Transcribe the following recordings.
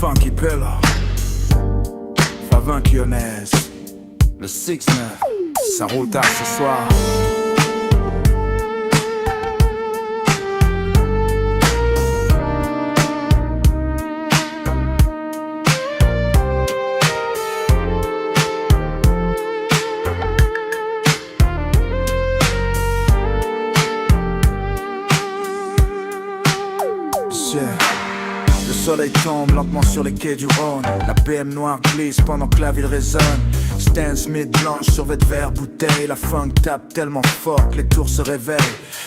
Funky Pillow, Favin Lyonnaise, le 6-9, ça roule tard ce soir. Le soleil tombe lentement sur les quais du Rhône. La BM noire glisse pendant que la ville résonne. Stan Smith blanche sur vêt vert bouteille. La funk tape tellement fort que les tours se réveillent.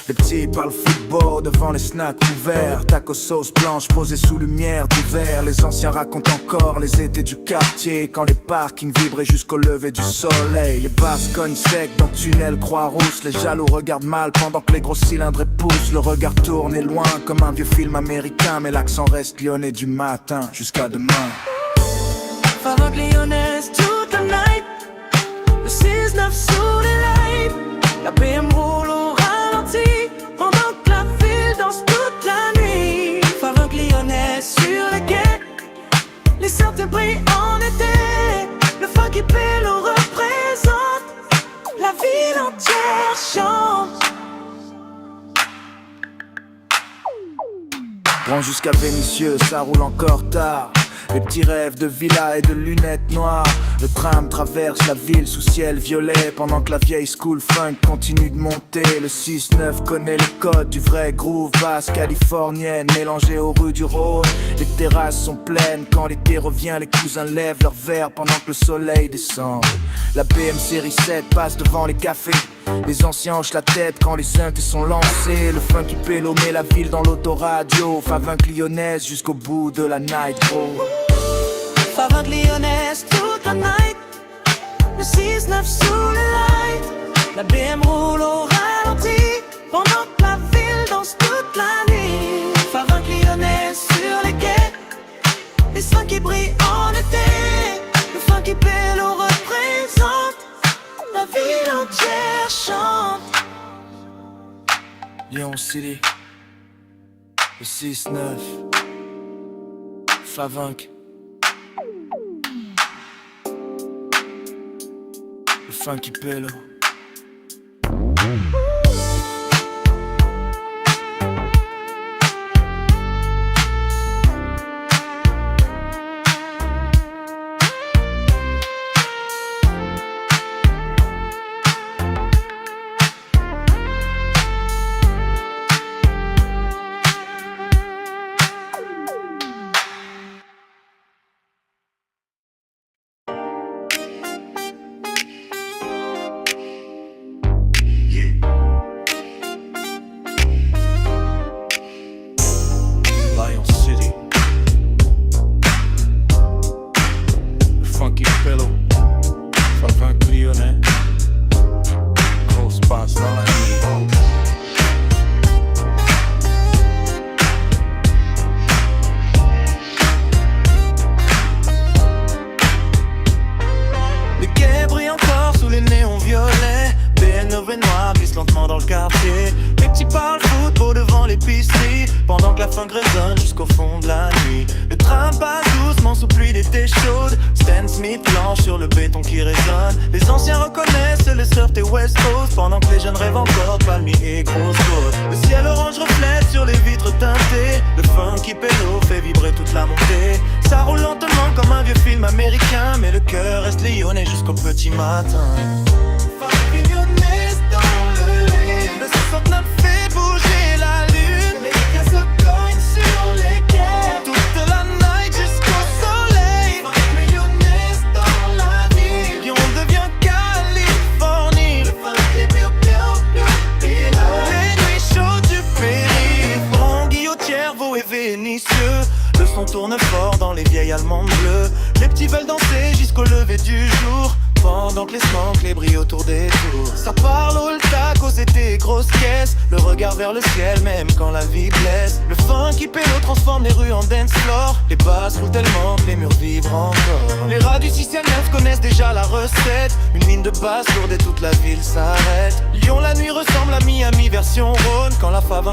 Les petits parlent football devant les snacks ouverts. Tacos sauce blanche posée sous lumière d'hiver. Les anciens racontent encore les étés du quartier, quand les parkings vibraient jusqu'au lever du soleil. Les basses cognent sec dans le tunnel Croix-Rousse. Les jaloux regardent mal pendant que les gros cylindres poussent. Le regard tourne et loin comme un vieux film américain, mais l'accent reste lyonnais du matin jusqu'à demain. Favin Lyonnaise toute la night. Le 6-9 sous les lights. La BM roule au ralenti pendant que la ville danse toute la nuit. Favin Lyonnaise sur les quais. Les certes brillent en été. Le Funky Pillow représente. La ville entière chante. Grand jusqu'à Vénitieux, ça roule encore tard. Les petits rêves de villa et de lunettes noires. Le tram traverse la ville sous ciel violet, pendant que la vieille school funk continue de monter. Le 6-9 connaît les codes du vrai groove basse californienne, mélangé aux rues du Rhône. Les terrasses sont pleines, quand l'été revient, les cousins lèvent leurs verres pendant que le soleil descend. La BM série 7 passe devant les cafés. Les anciens hochent la tête quand les synthés sont lancés. Le Funky Pillow met la ville dans l'autoradio. Favin Lyonnaise jusqu'au bout de la night, bro. Favin Lyonnaise toute la night. Le 6-9 sous les lights. La BM roule au ralenti pendant que la ville danse toute la nuit. Favin Lyonnaise sur les quais. Les seins qui brillent en été. Le Funky Pillow représente. La ville entière chante. Lyon City, le 6-9, Favink, le Funky Pillow.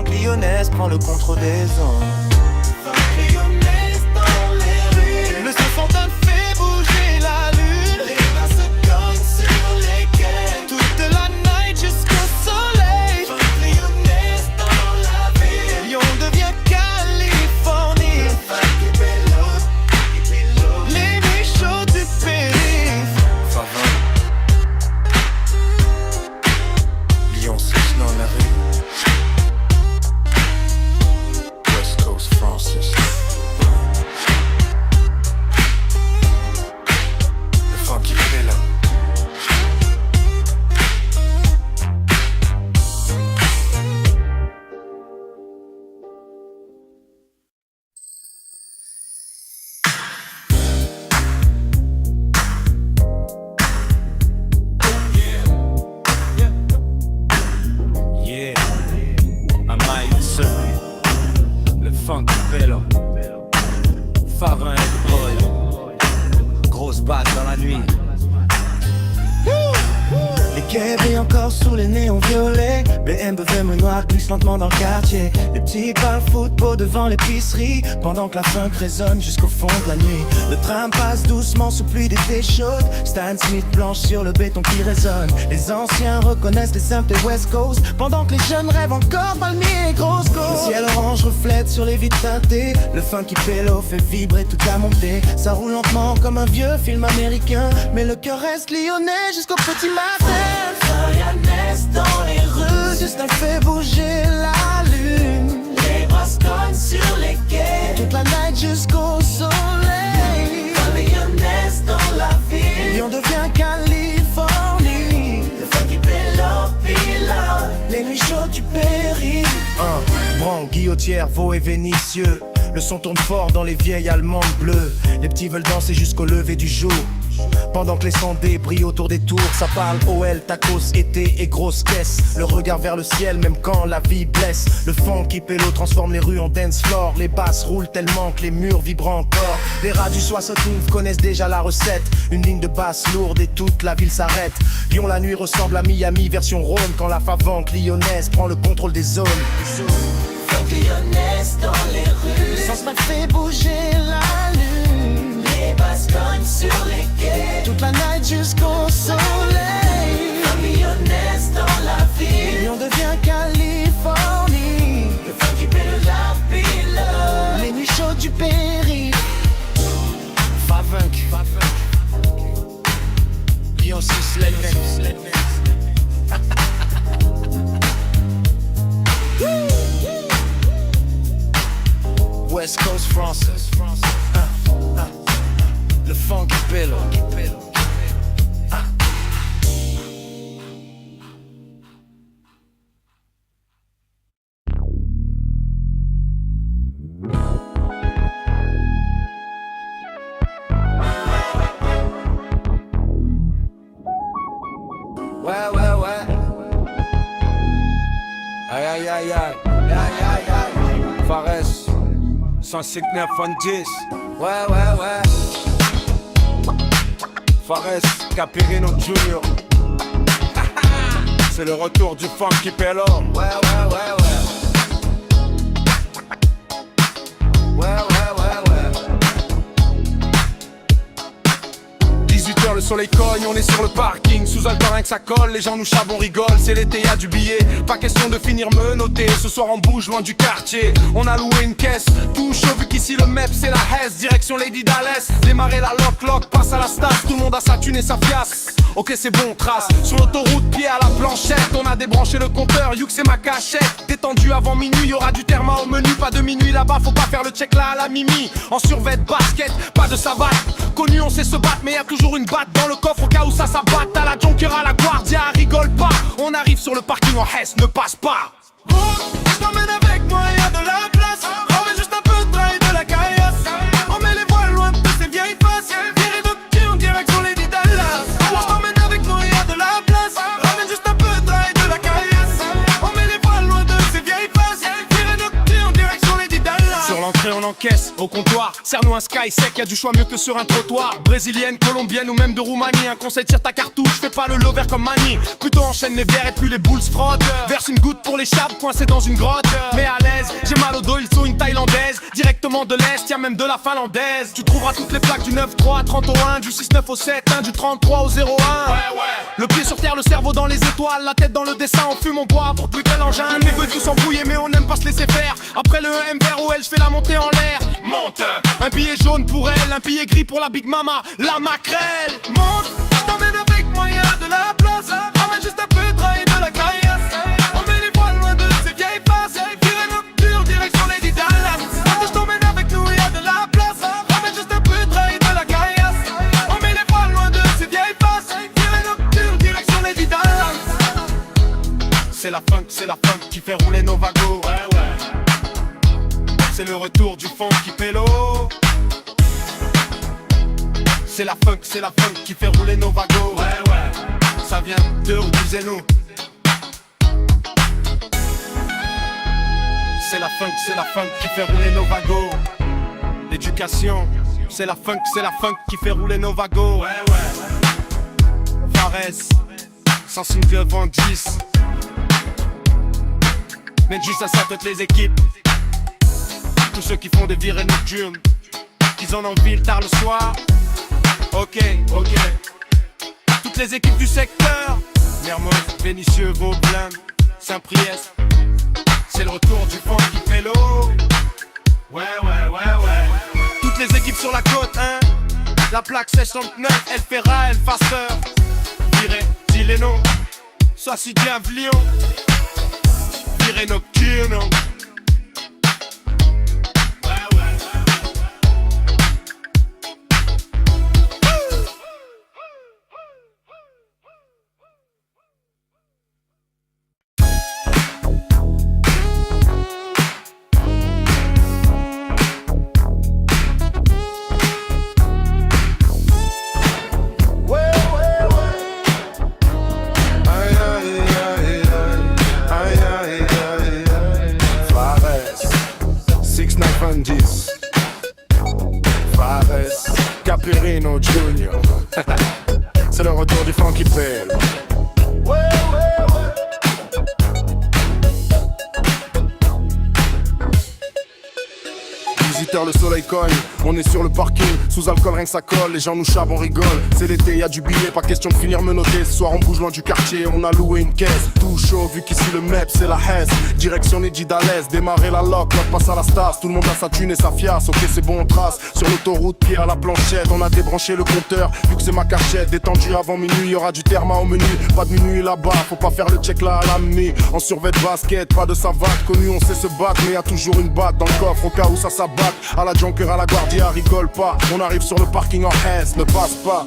Lyonnaise prend le contrôle des ondes. Lyonnaise dans les rues. quai brille encore sous les néons violets. BMW noir glisse lentement dans le quartier. Les petits parlent football devant l'épicerie, pendant que la funk résonne jusqu'au fond de la nuit. Le train passe doucement sous pluie d'été chaude. Stan Smith blanche sur le béton qui résonne. Les anciens reconnaissent les simples des West Coast, pendant que les jeunes rêvent encore palmiers et grosses côtes. Le ciel orange reflète sur les vitres teintées. Le funky pélo fait vibrer toute la montée. Ça roule lentement comme un vieux film américain, mais le cœur reste lyonnais jusqu'au petit matin. Mayonnaise dans les rues, Justin fait bouger la lune. les brasses cognent sur les quais. Toute la night jusqu'au soleil. Mayonnaise dans la ville, Lyon devient Californie. le funky pilote. Les nuits chaudes du Péri. Bran, Guillotière, Vaux et Vénitieux. Le son tourne fort dans les vieilles allemandes bleues. Les petits veulent danser jusqu'au lever du jour, pendant que les sondés brillent autour des tours. Ça parle OL, tacos, été et grosse caisse. Le regard vers le ciel même quand la vie blesse. Le funky pélo transforme les rues en dance floor. Les basses roulent tellement que les murs vibrent encore. Les rats du 69 connaissent déjà la recette. Une ligne de basse lourde et toute la ville s'arrête. Lyon la nuit ressemble à Miami version Rhône, quand la favanque lyonnaise prend le contrôle des zones. Lyonnaise dans les rues, Sans pas fait bouger la lune. les basses cognent sur les quais. Toute la night jusqu'au soleil. Mayonnaise dans la ville, Lyon devient Californie. le funky pilote. Les nuits chaudes du Péri. Favunk. Lyon 6, Letnet. West Coast France. Le funky pillow. Ouais. Aïe. Fares 159 en 10. Ouais. Fares Capirino Junior. C'est le retour du funky pélo. Ouais. 18h, le soleil cogne, on est sur le parking. Sous alcool, rien que ça colle, les gens nous chavent, on rigole. C'est l'été, y'a du billet, pas question de finir menotté. Ce soir on bouge loin du quartier, on a loué une caisse. Tout chaud vu qu'ici le MEP c'est la Hesse. Direction Lady Dallas, démarrer la lock, passe à la stas. Tout le monde a sa thune et sa fiasse. Ok c'est bon, trace. Sur l'autoroute, pied à la planchette. On a débranché le compteur, Youk c'est ma cachette. Détendu avant minuit, y'aura du therma au menu. Pas de minuit là-bas, faut pas faire le check là à la mimi. En survêt, basket, pas de savate. Connu on sait se battre, mais y'a toujours une batte dans le coffre au cas où ça s'abatte. À la Jonker, à la Guardia, rigole pas. On arrive sur le parking en Hesse, ne passe pas. Oh, je t'emmène avec moi, y'a de la place. Ramène juste un peu de trail de la caillasse. On met les voiles loin de ces vieilles faces. Virée nocturne, direction Lady Dallas. Oh, je t'emmène avec moi, y'a de la place. Ramène juste un peu de trail de la caillasse. On met les voiles loin de ces vieilles faces. Virée nocturne, direction Lady Dallas. Sur l'entrée on encaisse, au comptoir, serre-nous un sky sec, y'a du choix mieux que sur un trottoir. Brésilienne, colombienne ou même de Roumanie. Un conseil, tire ta cartouche, fais pas le lover comme Mani. Plutôt enchaîne les verres et plus les boules se frottent. Verse une goutte pour les chaves, coincés dans une grotte. Mais à l'aise, j'ai mal au dos, il faut une thaïlandaise. Directement de l'Est, y'a même de la finlandaise. Tu trouveras toutes les plaques du 9-3, 30 au 1, du 6-9 au 7, du 33 au 0-1. Le pied sur terre, le cerveau dans les étoiles, la tête dans le dessin, on fume, on boit pour plus quel engin. Les veut tous s'embrouiller mais on aime pas se laisser faire. Après le M vers OL, je fais la montée en l'air. Monte. Un billet jaune pour elle, un billet gris pour la Big Mama, la maquerelle. Monte, je t'emmène avec moi, y'a de la place. Ramène juste un peu de trail de la caillasse. On met les voiles loin de ces vieilles faces. Virée nocturne, direction Lady Dallas. Monte, je t'emmène avec nous, y'a de la place. Ramène juste un peu de trail de la caillasse. On met les voiles loin de ces vieilles faces. Virée nocturne, direction Lady Dallas. C'est la funk qui fait rouler nos wagons. C'est le retour du funky pélo. C'est la funk qui fait rouler nos wagons. Ça vient de où, disez-nous. C'est la funk qui fait rouler nos wagons. L'éducation, c'est la funk qui fait rouler nos wagons. Fares 190. Mène juste à ça toutes les équipes. Tous ceux qui font des virées nocturnes, qu'ils en ont ville tard le soir. Ok. Toutes les équipes du secteur, Mermoz, Vénissieux, Vaublin, Saint-Priest. C'est le retour du funky pélo. Ouais. Toutes les équipes sur la côte, hein. La plaque 69, El Ferra, El Faster. Viré, Dileno, Soissy-Dian, Lyon. Viré nocturne. Caperino Junior. C'est le retour du funky pélo. Visiteur, le soleil cogne, on est sur le parking. Sous alcool, rien que ça colle, les gens nous chavent, on rigole. C'est l'été, y'a du billet, pas question de finir menotté. Ce soir on bouge loin du quartier, on a loué une caisse. Tout chaud, vu qu'ici le MEP c'est la Hesse. Direction Nedji d'Alès, démarrer la loc, l'autre passe à la Stas. Tout le monde a sa thune et sa fiasse, ok c'est bon on trace. Sur l'autoroute, pied à la planchette, on a débranché le compteur. Vu que c'est ma cachette, détendu avant minuit, y'aura du therma au menu. Pas de minuit là-bas, faut pas faire le check là à la nuit. En survêt de basket, pas de savate, connu on sait se battre. Mais y'a toujours une batte dans le coffre au cas où ça s'abatte. À la Junker, à la Guardia, rigole pas. On arrive sur le parking en Hesse, ne passe pas.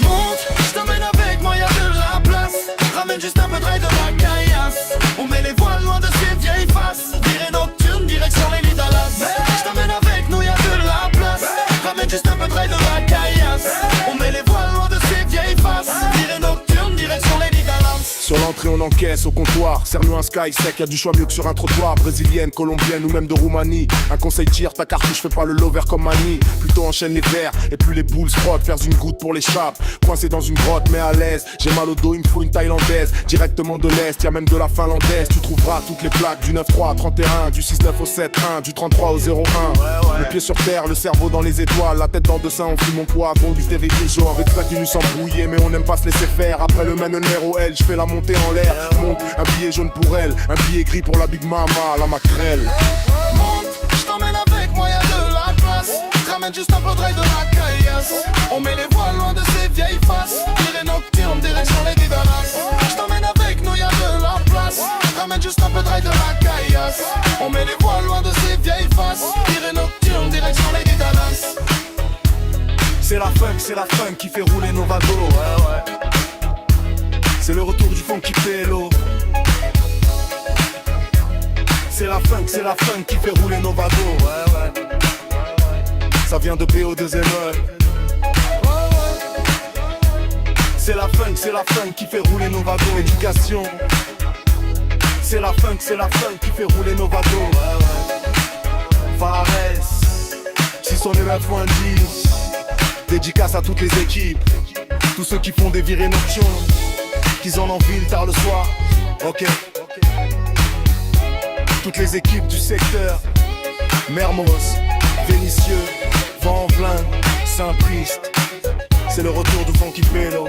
Monte, je t'emmène avec moi, y'a de la place. Ramène juste un peu de rail de la caillasse. On met les voiles loin de ces vieilles faces. Virée nocturne, direction les lits d'Alas. Je t'emmène avec nous, y'a de la place. Ramène juste un peu de rail de la caillasse. On met les voiles loin de ces vieilles faces. Virée nocturne, direction les lits d'Alas. Sur l'entrée on encaisse au comptoir. Serre-nous un sky sec, y'a du choix mieux que sur un trottoir. Brésilienne, colombienne ou même de Roumanie. Un conseil tire ta cartouche, fais pas le lover comme Mani. Plutôt enchaîne les verres et plus les boules frottent. Faire une goutte pour l'échappe. Coincé dans une grotte mais à l'aise. J'ai mal au dos, il me faut une thaïlandaise. Directement de l'Est, y'a même de la finlandaise. Tu trouveras toutes les plaques du 9-3 31, du 6-9 au 7-1, du 33 au 0-1. Le pied sur terre, le cerveau dans les étoiles. La tête dans deux seins, on fume mon poivron, du TV genre. Avec ça qui nous s'embrouiller mais on n'aime pas se laisser faire. Après le manonnaire au L, je fais la montée en l'air. Monte, un billet jaune pour elle, un billet gris pour la Big Mama, la maquerelle. Monte, je t'emmène avec moi, y'a de la place. Ramène juste un peu de rail de la caillasse. On met les voiles loin de ces vieilles faces. Virée nocturne, direction les lits d'Alas. Je t'emmène avec nous, y'a de la place. Ramène juste un peu de rail de la caillasse. On met les voiles loin de ces vieilles faces. Virée nocturne, direction les lits d'Alas. C'est la funk qui fait rouler nos wagons. C'est le retour du funky pélo. C'est la funk qui fait rouler nos wagons. Ça vient de PO2ME. C'est la funk qui fait rouler nos wagons. Éducation. C'est la funk qui fait rouler nos wagons. Fares 690. Dédicace à toutes les équipes. Tous ceux qui font des virées nocturnes, qu'ils en ville tard le soir. Ok. Toutes les équipes du secteur. Mermoz, Vénissieux, Vanvelin, Saint-Priest. C'est le retour du funky pélo.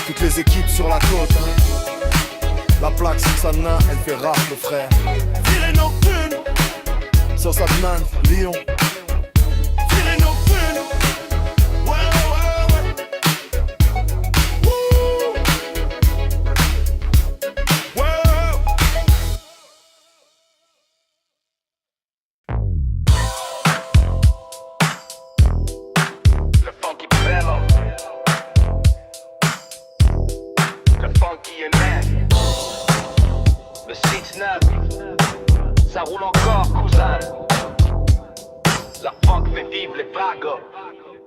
Toutes les équipes sur la côte, hein. La plaque Sana, elle fait rap le frère. Virée nocturne. Sur Sadman, Lyon. Virée nocturne. Ça roule encore, cousin. La funk fait vivre les vagos.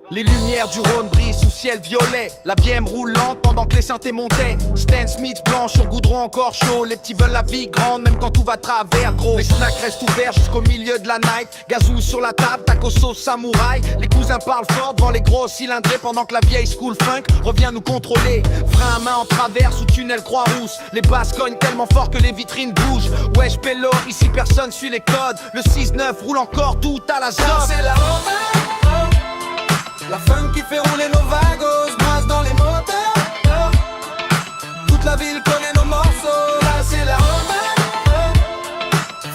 Les lumières du Rhône brillent sous ciel violet. La BM roule lente pendant que les synthés montaient. Stan Smith blanc sur goudron encore chaud. Les petits veulent la vie grande même quand tout va travers gros. Les snacks restent ouverts jusqu'au milieu de la night. Gazou sur la table, taco sauce samouraï. Les cousins parlent fort devant les gros cylindrés pendant que la vieille school funk revient nous contrôler. Frein à main en travers sous tunnel Croix-Rousse. Les basses cognent tellement fort que les vitrines bougent. Wesh pélo, ici personne suit les codes. Le 6-9 roule encore tout à la zone. C'est la la funk qui fait rouler nos wagons, brasse dans les moteurs. Toute la ville connaît nos morceaux, là c'est la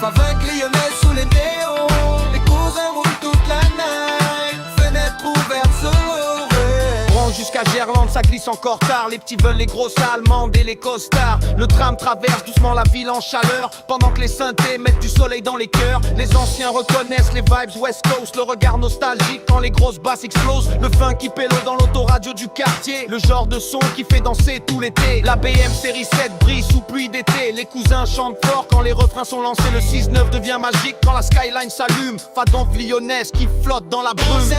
Favin clionnais sous les néons. Les cousins roulent toute la night. Fenêtre ouverte sur le Branche jusqu'à Gerland, ça glisse encore tard. Les petits veulent les grosses allemandes et les costards. Le tram traverse doucement la ville en chaleur pendant que les synthés mettent du soleil dans les cœurs. Les anciens reconnaissent les vibes West Coast. Le regard nostalgique quand les grosses basses explosent. Le funky pélo dans l'autoradio du quartier. Le genre de son qui fait danser tout l'été. La BM série 7 brille sous pluie d'été. Les cousins chantent fort quand les refrains sont lancés. Le 6-9 devient magique quand la skyline s'allume. Fadonc lyonnaise qui flotte dans la brume. C'est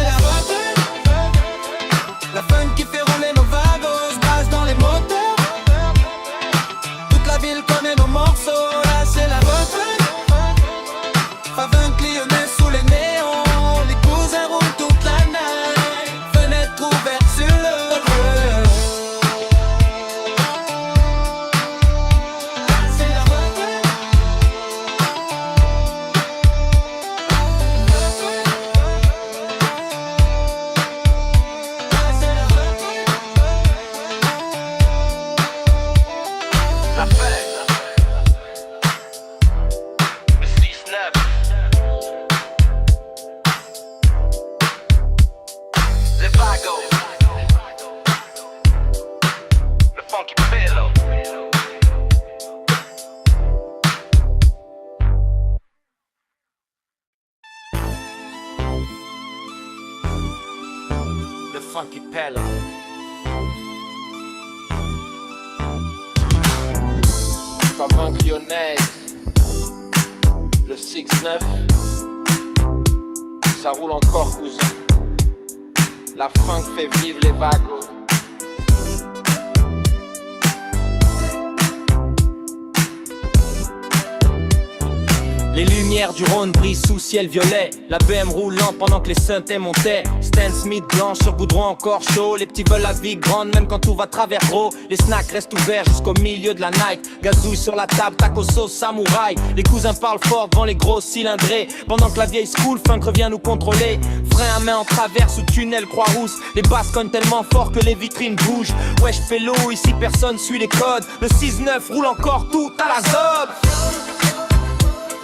la funk qui fait rouler nos wagons, brasse dans les moteurs. Toute la ville connaît nos morceaux, là c'est la Favin clionnais sous les néons. Les cousins roulent toute la night. Fenêtre ouverte sur le rue. C'est la La fête, le 6-9, les vagos, le funky pillow. Le funky pillow. Favin lyonnaise, le 6-9, ça roule encore cousin. La funk fait vivre les wagons. Les lumières du Rhône brillent sous ciel violet. La BM roule lent pendant que les synthés montaient. Stan Smith blanc sur goudron encore chaud. Les petits veulent la vie grande même quand tout va travers gros. Les snacks restent ouverts jusqu'au milieu de la night. Gazouille sur la table, taco sauce samouraï. Les cousins parlent fort devant les gros cylindrés pendant que la vieille school funk revient nous contrôler. Frein à main en travers sous tunnel Croix-Rousse. Les basses cognent tellement fort que les vitrines bougent. Wesh pélo, ici personne suit les codes. Le 6-9 roule encore tout à la zob.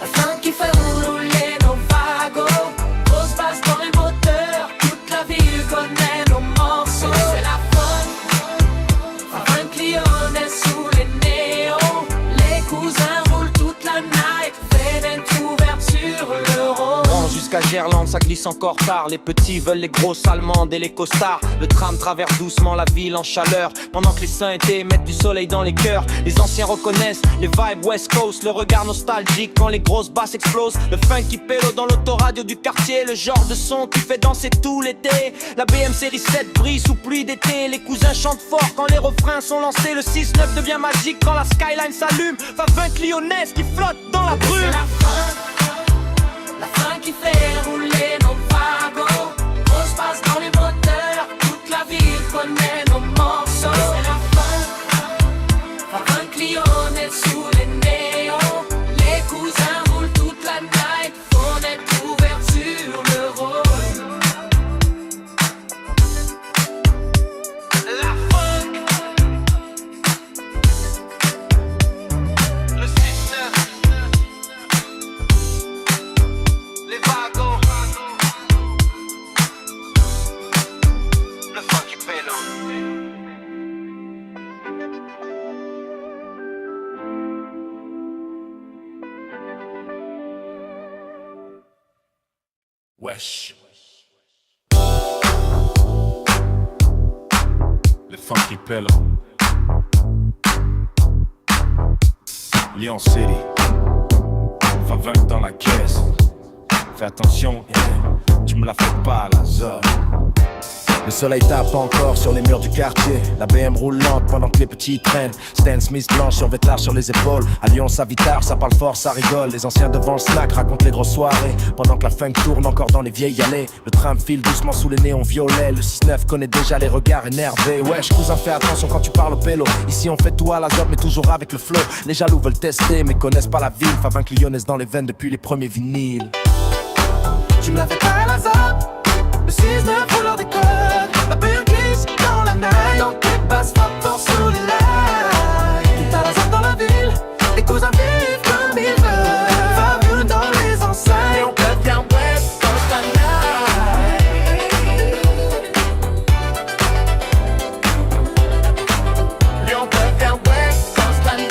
la funk qui fait rouler nos wagons. Grosse basse dans les moteurs. Toute la ville connaît nos morceaux. C'est la funk. Favin clionnais sous les néons. Les cousins roulent toute la night. Fenêtre ouverte sur le Rhône. Branche jusqu'à Gerland, ça glisse encore tard. Les petits veulent les grosses allemandes et les costards. Le tram traverse doucement la ville en chaleur pendant que les synthés mettent du soleil dans les cœurs. Les anciens reconnaissent les vibes West Coast. Le regard nostalgique quand les grosses basses explosent. Le funky pélo dans l'autoradio du quartier. Le genre de son qui fait danser tout l'été. La BM série 7 brille sous pluie d'été. Les cousins chantent fort quand les refrains sont lancés. Le 6-9 devient magique quand la skyline s'allume. Favin lyonnaise qui flotte dans la brume. La funk qui fait rouler nos wagons. Grosse passe dans les moteurs. Toute la ville connaît nos morceaux. C'est la funk. Favin clionnais sous les néons. Les cousins roulent toute la night. Fenêtre ouverte sur le Rhône. La funk, le 6-9, les wagons, le funky pélo. Wesh. Le funky pillow. Lyon City. Favin dans la caisse. Fais attention, yeah. Tu me la fais pas la zone. Le soleil tape encore sur les murs du quartier. La BM roule lente pendant que les petits traînent. Stan Smith blanche sur Vétard sur les épaules. À Lyon ça vitard, ça parle fort, ça rigole. Les anciens devant le snack racontent les grosses soirées. Pendant que la funk tourne encore dans les vieilles allées. Le tram file doucement sous les néons violets. Le 6-9 connaît déjà les regards énervés. Wesh cousin fais attention quand tu parles au pélo. Ici on fait tout à la job mais toujours avec le flow. Les jaloux veulent tester mais connaissent pas la ville. Favin que lyonnaise dans les veines depuis les premiers vinyles. Tu me l'as fait pas à la zap. Le 6-9 rouleur des codes. La BM glisse dans la night. Dans tes basses frappes fort sur les lights. Tout à la zap dans la ville. Les cousins vivent comme ils veulent. Fabuleux dans les enseignes. Et on peut bien West Coast la night. Et on peut bien West Coast la night.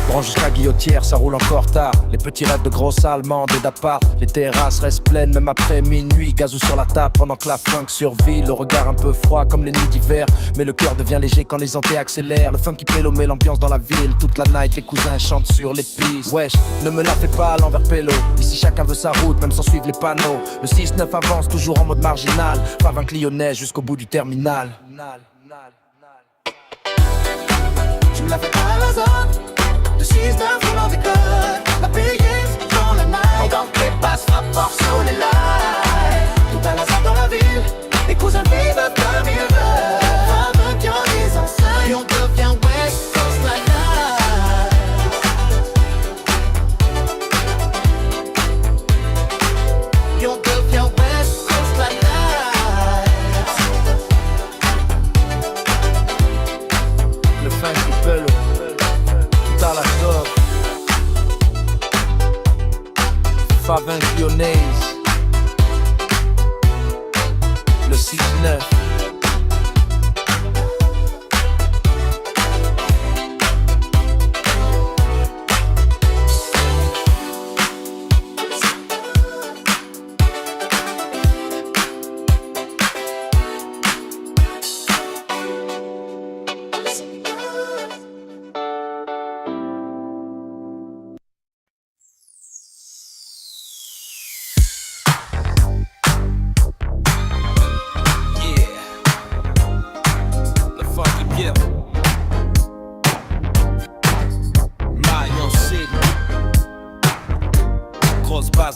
Branche jusqu'à Guillotière, ça roule encore tard. Les petits rêves de grosses allemandes et d'appart. Les terrasses restent pleines même après minuit. Gazou sur la table pendant que la funk survit. Le regard un peu froid comme les nuits d'hiver. Mais le cœur devient léger quand les antés accélèrent. Le funk qui pélo met l'ambiance dans la ville. Toute la night, les cousins chantent sur les pistes. Wesh, ne me la fais pas à l'envers pélo. Ici chacun veut sa route, même sans suivre les panneaux. Le 6-9 avance toujours en mode marginal. Favin lyonnais jusqu'au bout du terminal. Tu me l'as fait pas à la zone. Le 6-9 roule des codes. La payée dans la night. Dans tes basses frappes fort sur les lights. Tout à la zone dans la ville. Les cousins vivent comme ils veulent. Femme qui en les enseignes. Et on devient West Coast la night. Et on devient West Coast la night. Le funk qui pélo. Tout à la top. Favin lyonnaise. Le 6-9.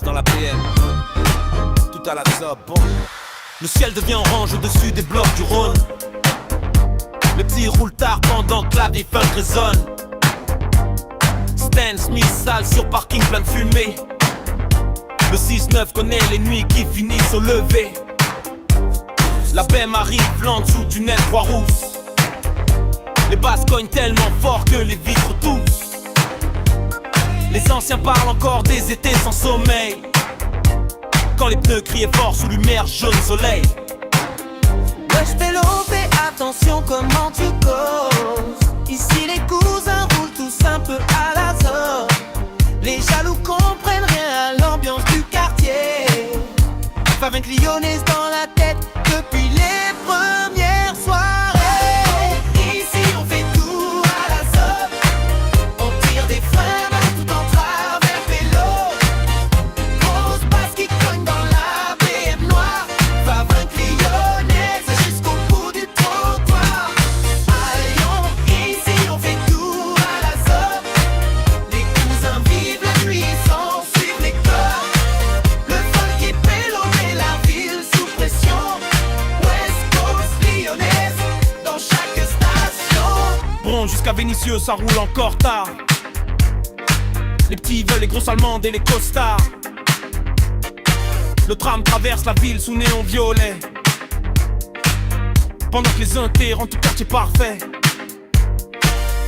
Dans la BM, tout à la top, bon. Le ciel devient orange au-dessus des blocs du Rhône. Les petits roulent tard pendant que la vieille funk résonne. Stan Smith sale sur parking plein de fumée. Le 6-9 connaît les nuits qui finissent au lever. La BM arrive lente sous tunnel Croix-Rousse. Les basses cognent tellement fort que les vitres toussent. Les anciens parlent encore des étés sans sommeil. Quand les pneus criaient fort sous lumière jaune soleil. Wesh pélo, fais attention comment tu causes. Ici les cousins roulent tous un peu à la zone. Les jaloux comprennent rien à l'ambiance du quartier. Favin lyonnaise dans la tête depuis les premières soirées. Ici on fait tout à la zone. On tire des freins tout en travers vélo. Grosse basse qui cogne dans la BM noire. Favin lyonnaise jusqu'au bout du trottoir. À Lyon, ici on fait tout à la zone. Les cousins vivent la nuit sans suivre les codes. Le funk qui pélo met la ville sous pression. West Coast lyonnaise dans chaque station. Bon, jusqu'à Vénissieux, ça roule encore tard. Les petits veulent les grosses allemandes et les costards. Le tram traverse la ville sous néon violet. Pendant que les intés rendent tout quartier parfait.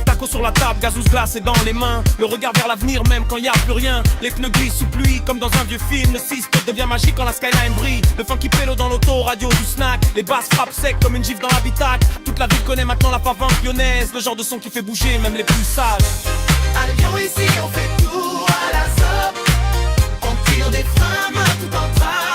Taco sur la table, gazouze glacé dans les mains. Le regard vers l'avenir même quand y a plus rien. Les pneus glissent sous pluie comme dans un vieux film. Le 6 devient magique quand la skyline brille. Le funky pélo dans l'auto, radio du snack. Les basses frappent sec comme une gifle dans l'habitacle. Toute la ville connaît maintenant la favin lyonnaise. Le genre de son qui fait bouger même les plus sages. À Lyon ici on fait tout à la somme. On tire des freins tout en travers.